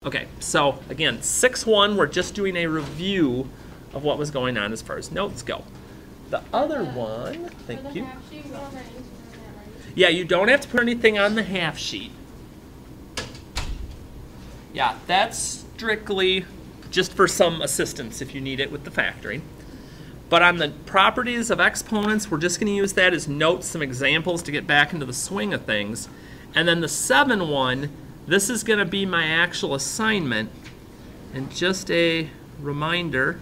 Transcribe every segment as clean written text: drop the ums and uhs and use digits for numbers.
Okay, so again, 6-1, we're just doing a review of what was going on as far as notes go. The other one, thank you. Yeah, you don't have to put anything on the half sheet. Yeah, that's strictly just for some assistance if you need it with the factoring. But on the properties of exponents, we're just going to use that as notes, some examples to get back into the swing of things. And then the 7-1, this is going to be my actual assignment. And just a reminder,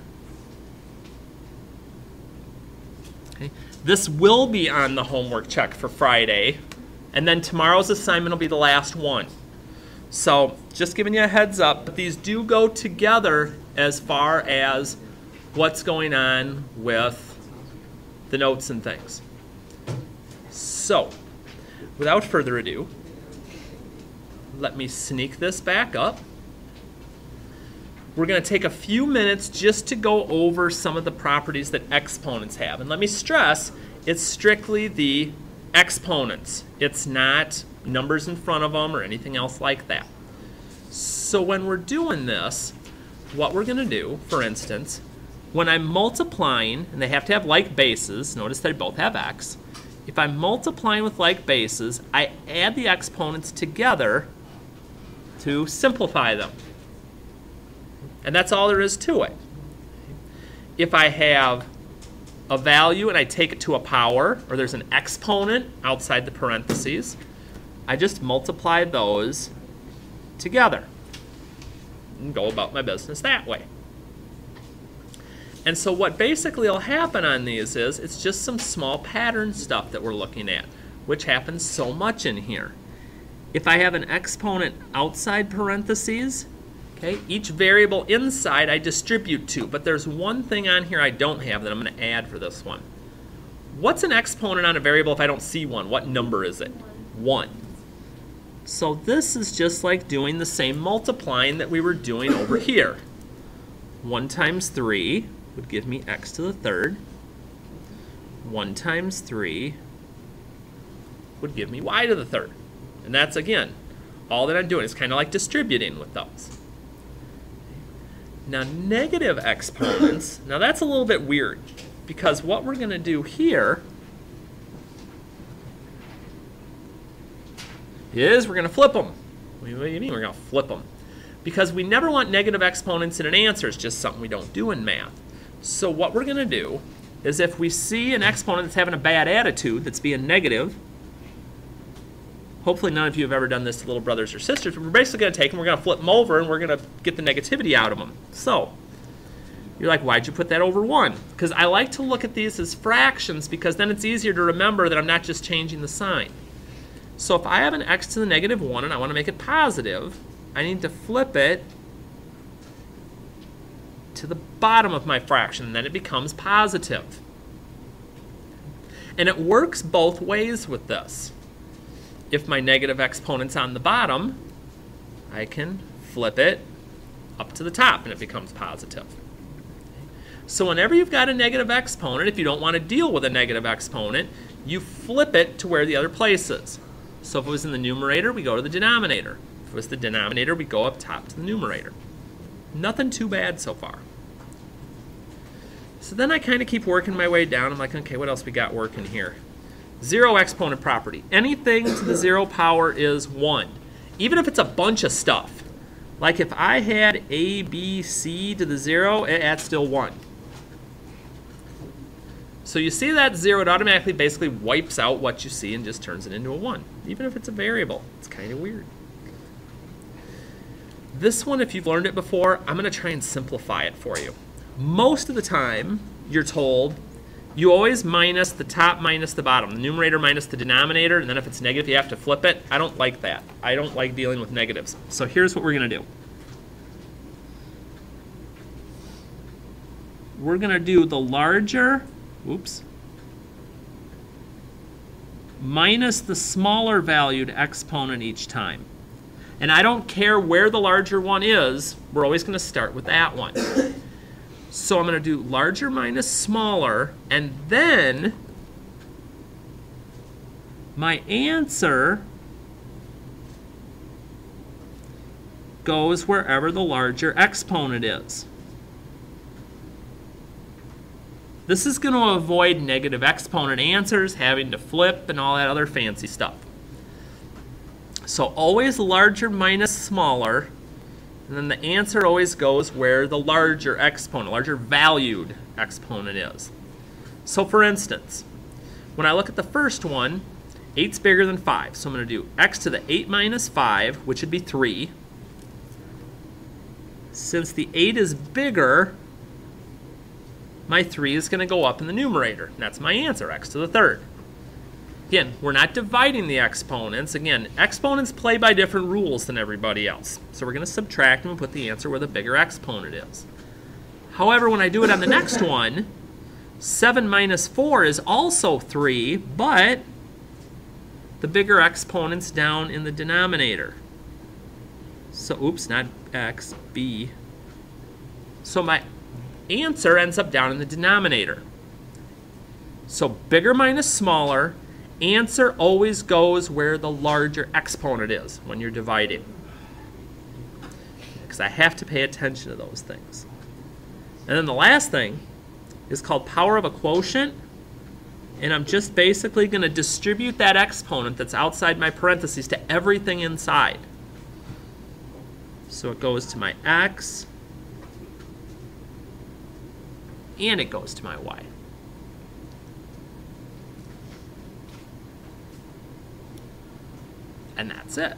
okay, this will be on the homework check for Friday. And then tomorrow's assignment will be the last one. So just giving you a heads up, but these do go together as far as what's going on with the notes and things. So without further ado, let me sneak this back up. We're going to take a few minutes just to go over some of the properties that exponents have. And let me stress, it's strictly the exponents. It's not numbers in front of them or anything else like that. So when we're doing this, what we're going to do, for instance, when I'm multiplying, and they have to have like bases, notice they both have x. If I'm multiplying with like bases, I add the exponents together to simplify them. And that's all there is to it. If I have a value and I take it to a power, or there's an exponent outside the parentheses, I just multiply those together and go about my business that way. And so what basically will happen on these is it's just some small pattern stuff that we're looking at, which happens so much in here. If I have an exponent outside parentheses, okay, each variable inside I distribute to, but there's one thing on here I don't have that I'm going to add for this one. What's an exponent on a variable if I don't see one? What number is it? 1. So this is just like doing the same multiplying that we were doing over here. 1 times 3 would give me x to the third. 1 times 3 would give me y to the third. And that's, again, all that I'm doing is kind of like distributing with those. Now, negative exponents, now that's a little bit weird, because what we're going to do here is we're going to flip them. What do you mean we're going to flip them? Because we never want negative exponents in an answer. It's just something we don't do in math. So what we're going to do is if we see an exponent that's having a bad attitude, that's being negative, hopefully none of you have ever done this to little brothers or sisters, but we're basically going to take them, we're going to flip them over, and we're going to get the negativity out of them. So you're like, why'd you put that over 1? Because I like to look at these as fractions, because then it's easier to remember that I'm not just changing the sign. So if I have an x to the negative 1 and I want to make it positive, I need to flip it to the bottom of my fraction, and then it becomes positive. And it works both ways with this. If my negative exponent's on the bottom, I can flip it up to the top and it becomes positive. So whenever you've got a negative exponent, if you don't want to deal with a negative exponent, you flip it to where the other place is. So if it was in the numerator, we go to the denominator. If it was the denominator, we go up top to the numerator. Nothing too bad so far. So then I kind of keep working my way down. I'm like, okay, what else we got working here? 0 exponent property. Anything to the 0 power is 1. Even if it's a bunch of stuff. Like if I had a, b, c to the 0, that's still 1. So you see that 0, it automatically basically wipes out what you see and just turns it into a 1. Even if it's a variable. It's kind of weird. This one, if you've learned it before, I'm going to try and simplify it for you. Most of the time, you're told you always minus the top minus the bottom, the numerator minus the denominator, and then if it's negative, you have to flip it. I don't like that. I don't like dealing with negatives. So here's what we're going to do. We're going to do the larger, minus the smaller valued exponent each time. And I don't care where the larger one is, we're always going to start with that one. So I'm going to do larger minus smaller, and then my answer goes wherever the larger exponent is. This is going to avoid negative exponent answers, having to flip, and all that other fancy stuff. So always larger minus smaller, and then the answer always goes where the larger exponent, larger valued exponent is. So for instance, when I look at the first one, 8's bigger than 5. So I'm going to do x to the 8 minus 5, which would be 3. Since the 8 is bigger, my 3 is going to go up in the numerator. That's my answer, x to the third. Again, we're not dividing the exponents. Again, exponents play by different rules than everybody else. So we're going to subtract them and put the answer where the bigger exponent is. However, when I do it on the next one, 7 minus 4 is also 3, but the bigger exponent's down in the denominator. So, oops, not x, b. So my answer ends up down in the denominator. So bigger minus smaller, answer always goes where the larger exponent is when you're dividing. Because I have to pay attention to those things. And then the last thing is called power of a quotient. And I'm just basically going to distribute that exponent that's outside my parentheses to everything inside. So it goes to my x, and it goes to my y. And that's it.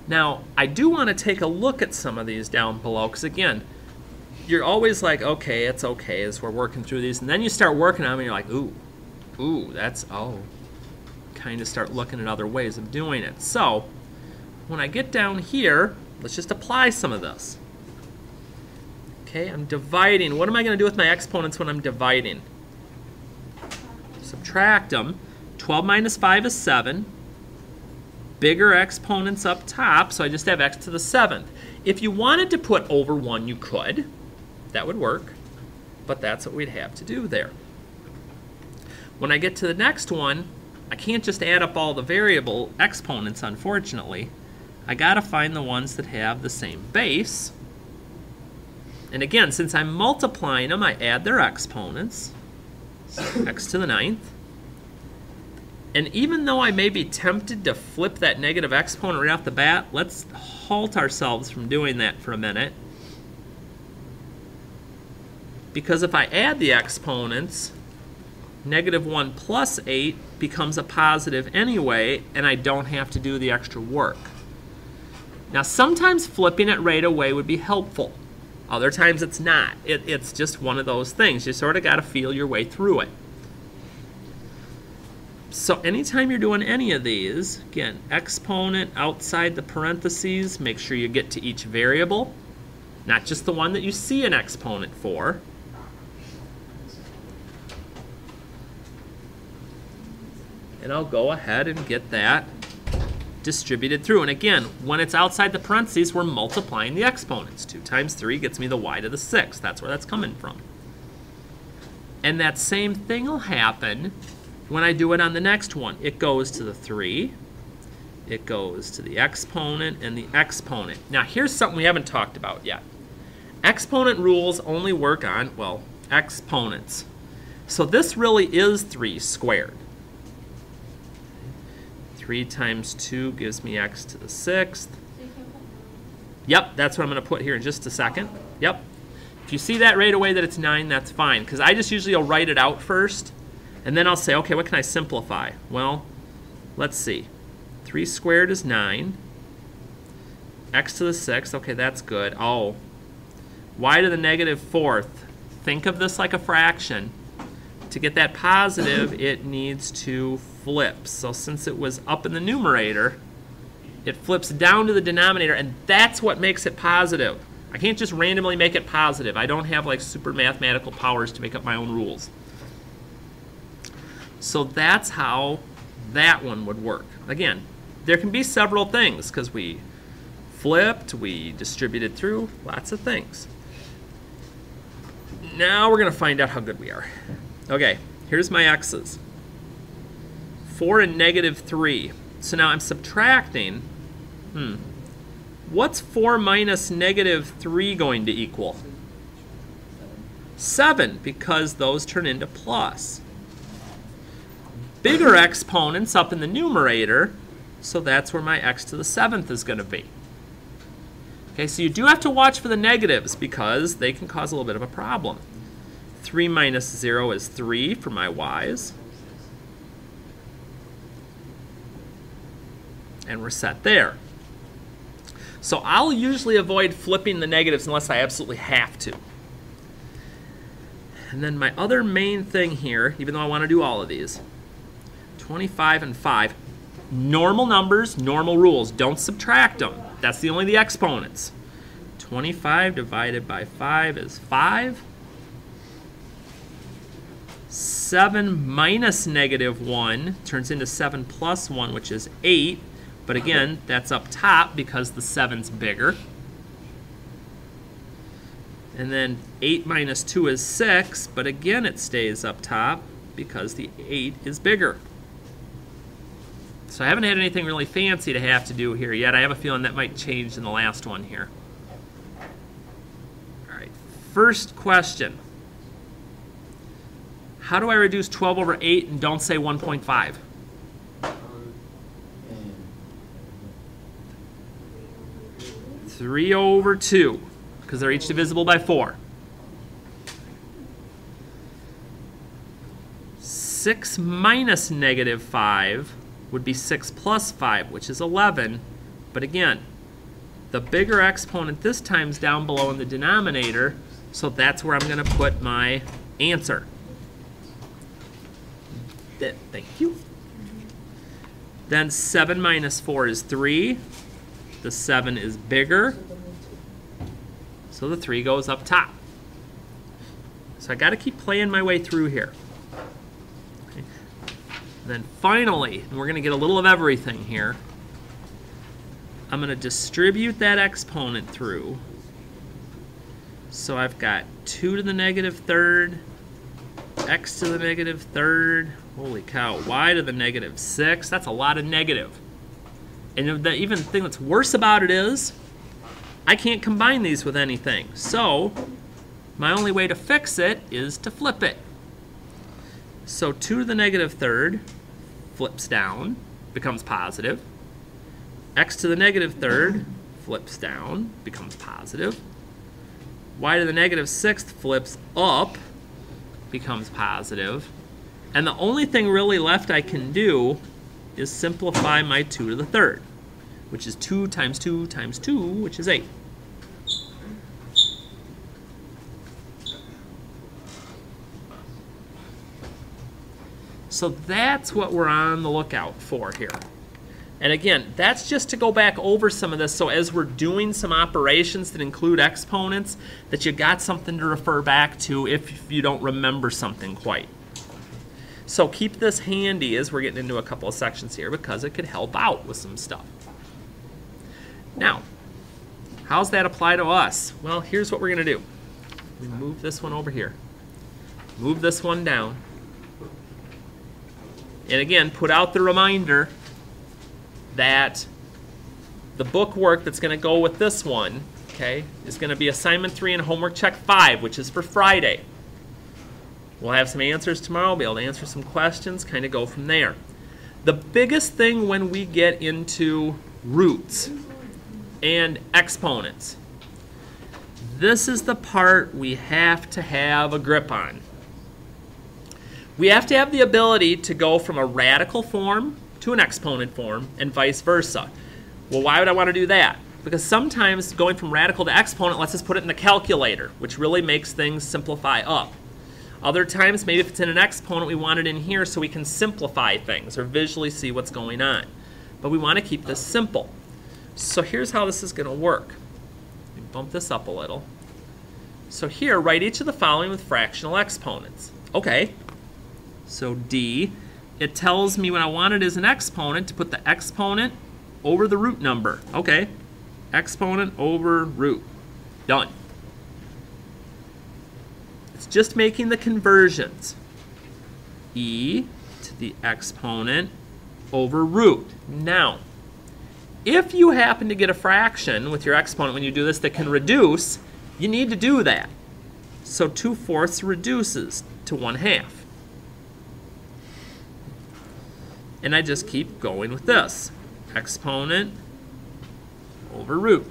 Now, I do want to take a look at some of these down below, because again, you're always like, okay, it's okay as we're working through these, and then you start working on them and you're like, ooh, that's, kind of start looking at other ways of doing it. So, when I get down here, let's just apply some of this. Okay, I'm dividing. What am I going to do with my exponents when I'm dividing? Subtract them. 12 minus 5 is 7. Bigger exponents up top, so I just have x to the 7th. If you wanted to put over 1, you could. That would work. But that's what we'd have to do there. When I get to the next one, I can't just add up all the variable exponents, unfortunately. I got to find the ones that have the same base. And again, since I'm multiplying them, I add their exponents. So x to the 9th. And even though I may be tempted to flip that negative exponent right off the bat, let's halt ourselves from doing that for a minute. Because if I add the exponents, -1 plus 8 becomes a positive anyway, and I don't have to do the extra work. Now, sometimes flipping it right away would be helpful. Other times it's not. It's just one of those things. You sort of got to feel your way through it. So anytime you're doing any of these, again, exponent outside the parentheses, make sure you get to each variable, not just the one that you see an exponent for. And I'll go ahead and get that distributed through. And again, when it's outside the parentheses, we're multiplying the exponents. 2 times 3 gets me the y to the 6th. That's where that's coming from. And that same thing will happen when I do it on the next one. It goes to the 3, it goes to the exponent, and the exponent. Now here's something we haven't talked about yet. Exponent rules only work on, well, exponents. So this really is 3 squared. 3 times 2 gives me x to the 6th. Yep, that's what I'm going to put here in just a second. Yep. If you see that right away that it's 9, that's fine, because I just usually will write it out first, and then I'll say, okay, what can I simplify? Well, let's see. 3 squared is 9. X to the 6th, okay, that's good. Oh, y to the -4th. Think of this like a fraction. To get that positive, it needs to flip. So since it was up in the numerator, it flips down to the denominator, and that's what makes it positive. I can't just randomly make it positive. I don't have like super mathematical powers to make up my own rules. So that's how that one would work. Again, there can be several things because we flipped, we distributed through, lots of things. Now we're going to find out how good we are. Okay, here's my x's. 4 and -3. So now I'm subtracting. What's 4 minus negative 3 going to equal? 7, because those turn into plus. Bigger exponents up in the numerator, so that's where my x to the 7th is going to be. Okay, so you do have to watch for the negatives because they can cause a little bit of a problem. 3 minus 0 is 3 for my y's. And we're set there. So I'll usually avoid flipping the negatives unless I absolutely have to. And then my other main thing here, even though I want to do all of these, 25 and 5, normal numbers, normal rules. Don't subtract them. That's the only the exponents. 25 divided by 5 is 5. 7 minus negative 1 turns into 7 plus 1, which is 8. But again, that's up top because the 7's bigger. And then 8 minus 2 is 6, but again it stays up top because the 8 is bigger. So I haven't had anything really fancy to have to do here yet. I have a feeling that might change in the last one here. All right, first question. How do I reduce 12 over 8 and don't say 1.5? 3 over 2, because they're each divisible by 4. 6 minus negative 5 would be 6 plus 5, which is 11. But again, the bigger exponent this time is down below in the denominator, so that's where I'm going to put my answer. Thank you. Then 7 minus 4 is 3. The 7 is bigger, so the 3 goes up top. So I got to keep playing my way through here. Okay. And then finally, and we're going to get a little of everything here, I'm going to distribute that exponent through. So I've got 2 to the negative third, x to the negative third, holy cow, y to the negative 6. That's a lot of negative. And the even thing that's worse about it is I can't combine these with anything. So my only way to fix it is to flip it. So 2 to the negative third flips down, becomes positive. X to the negative third flips down, becomes positive. Y to the negative 6th flips up, becomes positive. And the only thing really left I can do is simplify my 2 to the third, which is 2 times 2 times 2, which is 8. So that's what we're on the lookout for here. And again, that's just to go back over some of this, so as we're doing some operations that include exponents, that you got something to refer back to if you don't remember something quite. So keep this handy as we're getting into a couple of sections here because it could help out with some stuff. Now, how's that apply to us? Well, here's what we're going to do. We move this one over here. Move this one down. And again, put out the reminder that the book work that's going to go with this one, okay, is going to be assignment 3 and homework check 5, which is for Friday. We'll have some answers tomorrow, be able to answer some questions, kind of go from there. The biggest thing when we get into roots and exponents, this is the part we have to have a grip on. We have to have the ability to go from a radical form to an exponent form and vice versa. Well, why would I want to do that? Because sometimes going from radical to exponent lets us put it in the calculator, which really makes things simplify up. Other times, maybe if it's in an exponent, we want it in here so we can simplify things or visually see what's going on. But we want to keep this simple. So here's how this is going to work. Let me bump this up a little. So here, write each of the following with fractional exponents. Okay, so D, it tells me when I want it as an exponent to put the exponent over the root number. Okay, exponent over root. Done. It's just making the conversions. E to the exponent over root. Now, if you happen to get a fraction with your exponent when you do this that can reduce, you need to do that. So 2/4 reduces to 1/2. And I just keep going with this. Exponent over root.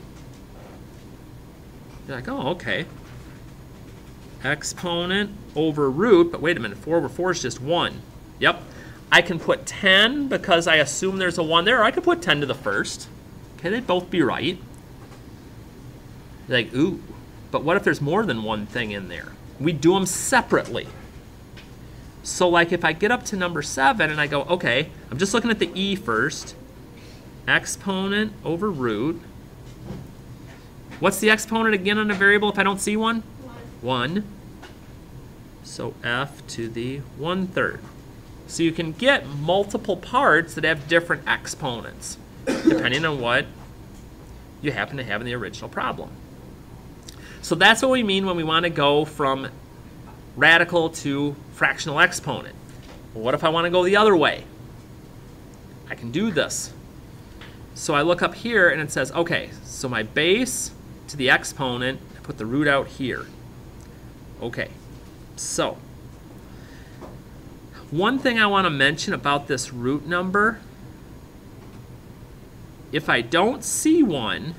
You're like, oh, okay. Exponent over root, but wait a minute, 4 over 4 is just 1. Yep. I can put 10 because I assume there's a 1 there, or I could put 10 to the first. Okay, they'd both be right. Like, ooh, but what if there's more than one thing in there? We do them separately. So like if I get up to number 7 and I go, okay, I'm just looking at the e first. Exponent over root. What's the exponent again on a variable if I don't see one? 1. So f to the 1/3. So you can get multiple parts that have different exponents, depending on what you happen to have in the original problem. So that's what we mean when we want to go from radical to fractional exponent. Well, what if I want to go the other way? I can do this. So I look up here and it says, okay, so my base to the exponent, I put the root out here. Okay, so one thing I want to mention about this root number, if I don't see one,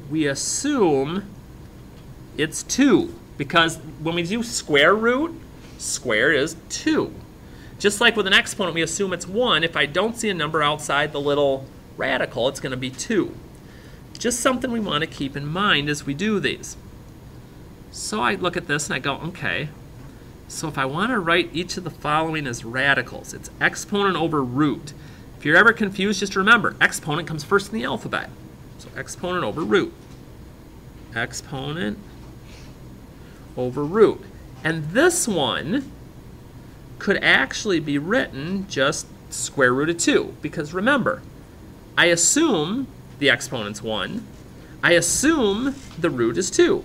we assume it's 2, because when we do square root, square is 2. Just like with an exponent, we assume it's 1. If I don't see a number outside the little radical, it's going to be 2. Just something we want to keep in mind as we do these. So I look at this and I go, okay, so if I want to write each of the following as radicals, it's exponent over root. If you're ever confused, just remember, exponent comes first in the alphabet. So exponent over root. Exponent over root. And this one could actually be written just square root of 2. Because remember, I assume the exponent's 1. I assume the root is 2.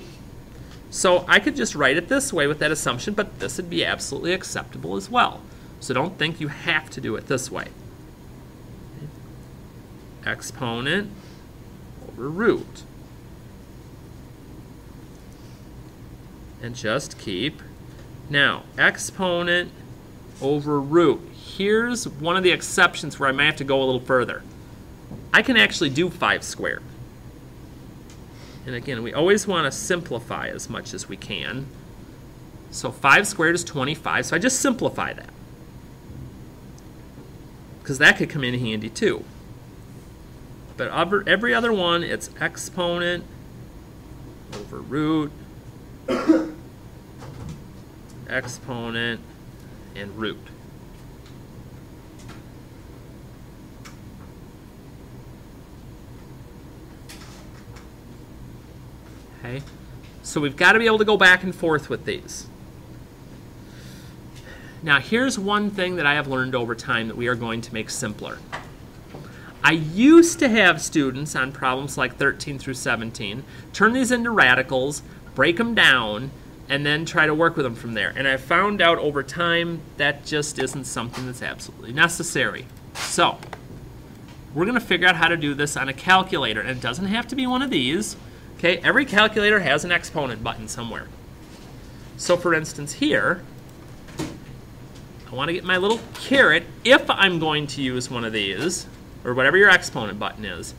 So I could just write it this way with that assumption, but this would be absolutely acceptable as well. So don't think you have to do it this way. Exponent over root. And just keep. Now, exponent over root. Here's one of the exceptions where I might have to go a little further. I can actually do 5 squared. And again, we always want to simplify as much as we can. So 5 squared is 25, so I just simplify that. Because that could come in handy too. But every other one, it's exponent over root, exponent, and root. Okay, so we've got to be able to go back and forth with these. Now here's one thing that I have learned over time that we are going to make simpler. I used to have students on problems like 13 through 17 turn these into radicals, break them down, and then try to work with them from there. And I found out over time that just isn't something that's absolutely necessary. So we're going to figure out how to do this on a calculator, and it doesn't have to be one of these. Okay, every calculator has an exponent button somewhere. So for instance here, I want to get my little caret if I'm going to use one of these, or whatever your exponent button is.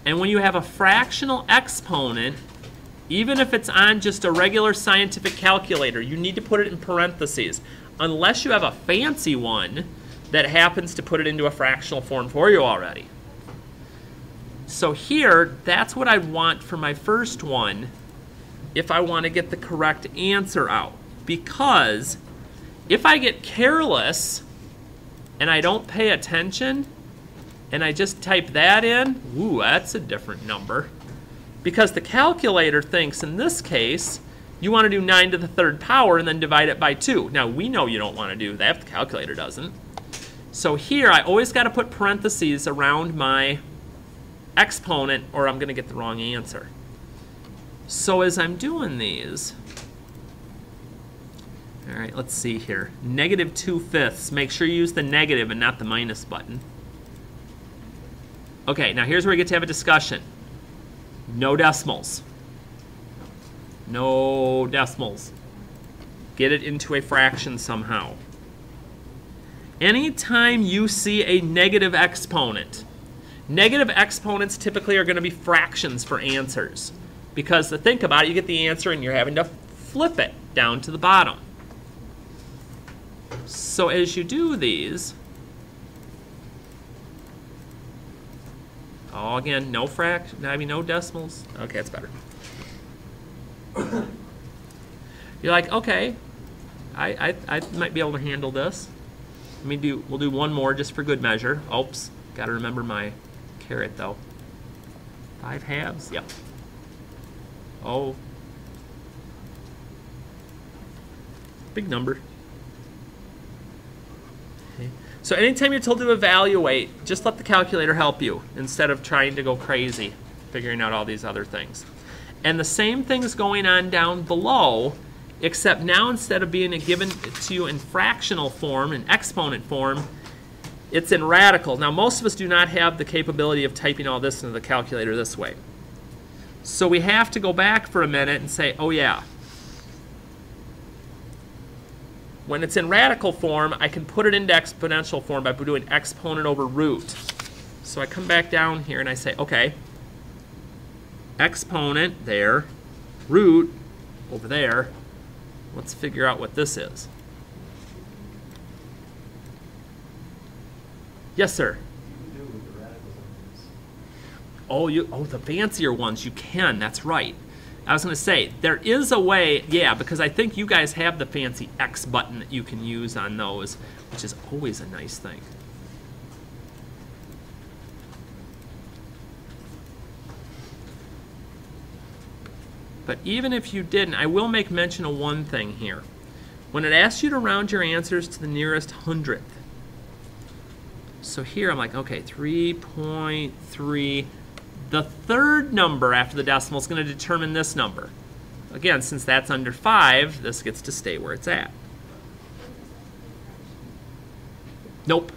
And when you have a fractional exponent, even if it's on just a regular scientific calculator, you need to put it in parentheses, unless you have a fancy one that happens to put it into a fractional form for you already. So here, that's what I want for my first one if I want to get the correct answer out. Because if I get careless and I don't pay attention and I just type that in, ooh, that's a different number. Because the calculator thinks in this case, you want to do 9 to the 3rd power and then divide it by 2. Now we know you don't want to do that if the calculator doesn't. So here, I always got to put parentheses around my exponent or I'm going to get the wrong answer. So as I'm doing these, All right, let's see here. Negative 2/5. Make sure you use the negative and not the minus button. Okay, now here's where we get to have a discussion. No decimals. No decimals. Get it into a fraction somehow. Anytime you see a negative exponent, negative exponents typically are going to be fractions for answers. Because to think about it, you get the answer and you're having to flip it down to the bottom. So as you do these, oh, again, no no decimals. Okay, that's better. You're like, okay, I might be able to handle this. We'll do one more just for good measure. Oops, got to remember my caret though. 5/2, yep. Oh, big number. Okay. So anytime you're told to evaluate, just let the calculator help you instead of trying to go crazy figuring out all these other things. And the same thing's going on down below, except now instead of being given to you in fractional form, in exponent form, it's in radical. Now most of us do not have the capability of typing all this into the calculator this way. So we have to go back for a minute and say, oh yeah, when it's in radical form, I can put it into exponential form by doing exponent over root. So I come back down here and I say, okay, exponent there, root over there. Let's figure out what this is. Yes, sir? Oh, the fancier ones, you can. That's right. I was going to say, there is a way, yeah, because I think you guys have the fancy X button that you can use on those, which is always a nice thing. But even if you didn't, I will make mention of one thing here. When it asks you to round your answers to the nearest hundredth, so here I'm like, okay, 3.3. The third number after the decimal is going to determine this number. Again, since that's under 5, this gets to stay where it's at. Nope.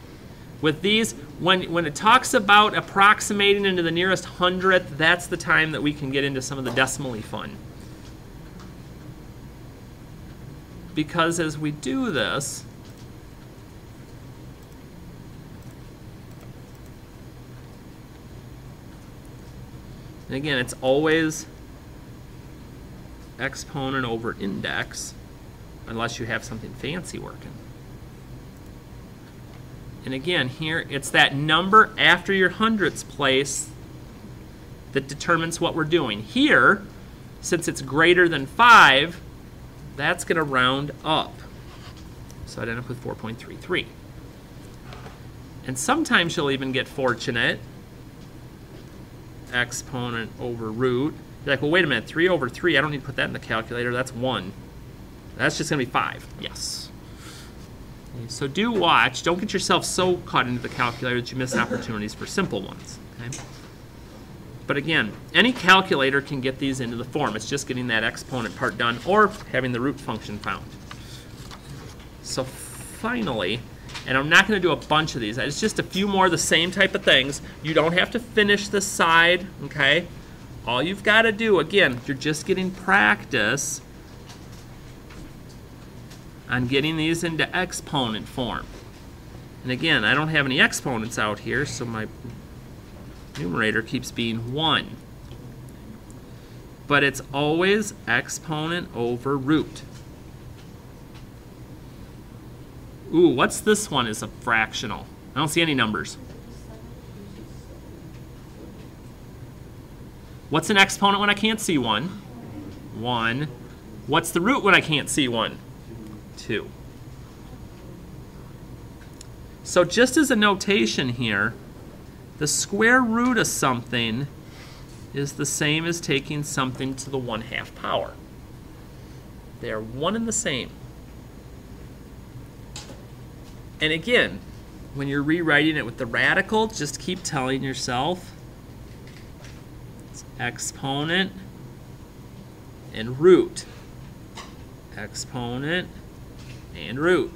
With these, when it talks about approximating into the nearest hundredth, that's the time that we can get into some of the decimally fun. Because as we do this, and again, it's always exponent over index, unless you have something fancy working. And again, here, it's that number after your hundredths place that determines what we're doing. Here, since it's greater than 5, that's going to round up. So I'd end up with 4.33. And sometimes you'll even get fortunate. Exponent over root. You're like, well, wait a minute, 3 over 3, I don't need to put that in the calculator. That's 1. That's just going to be 5. Yes. Okay, so do watch. Don't get yourself so caught into the calculator that you miss opportunities for simple ones. Okay? But again, any calculator can get these into the form. It's just getting that exponent part done or having the root function found. So finally, and I'm not going to do a bunch of these. It's just a few more of the same type of things. You don't have to finish this side, okay? All you've got to do, again, you're just getting practice on getting these into exponent form. And again, I don't have any exponents out here, so my numerator keeps being 1. But it's always exponent over root. Ooh, what's this one is a fractional? I don't see any numbers. What's an exponent when I can't see 1? 1. What's the root when I can't see 1? 2. So just as a notation here, the square root of something is the same as taking something to the 1/2 power. They are one and the same. And again, when you're rewriting it with the radical, just keep telling yourself it's exponent and root. Exponent and root.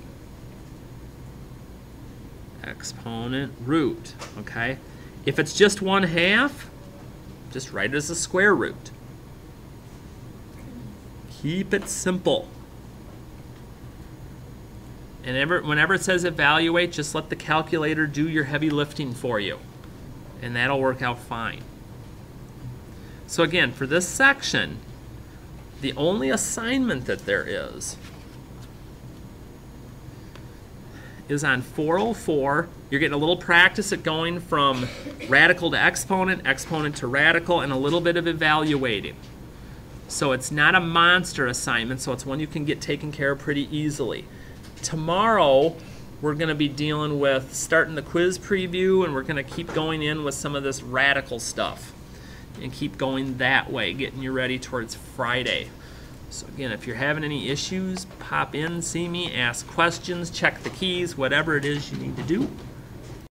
Exponent, root, okay? If it's just 1/2, just write it as a square root. Keep it simple. And whenever it says evaluate, just let the calculator do your heavy lifting for you, and that'll work out fine. So again, for this section, the only assignment that there is on 404. You're getting a little practice at going from radical to exponent, exponent to radical, and a little bit of evaluating. So it's not a monster assignment, so it's one you can get taken care of pretty easily. Tomorrow, we're going to be dealing with starting the quiz preview, and we're going to keep going in with some of this radical stuff and keep going that way, getting you ready towards Friday. So again, if you're having any issues, pop in, see me, ask questions, check the keys, whatever it is you need to do.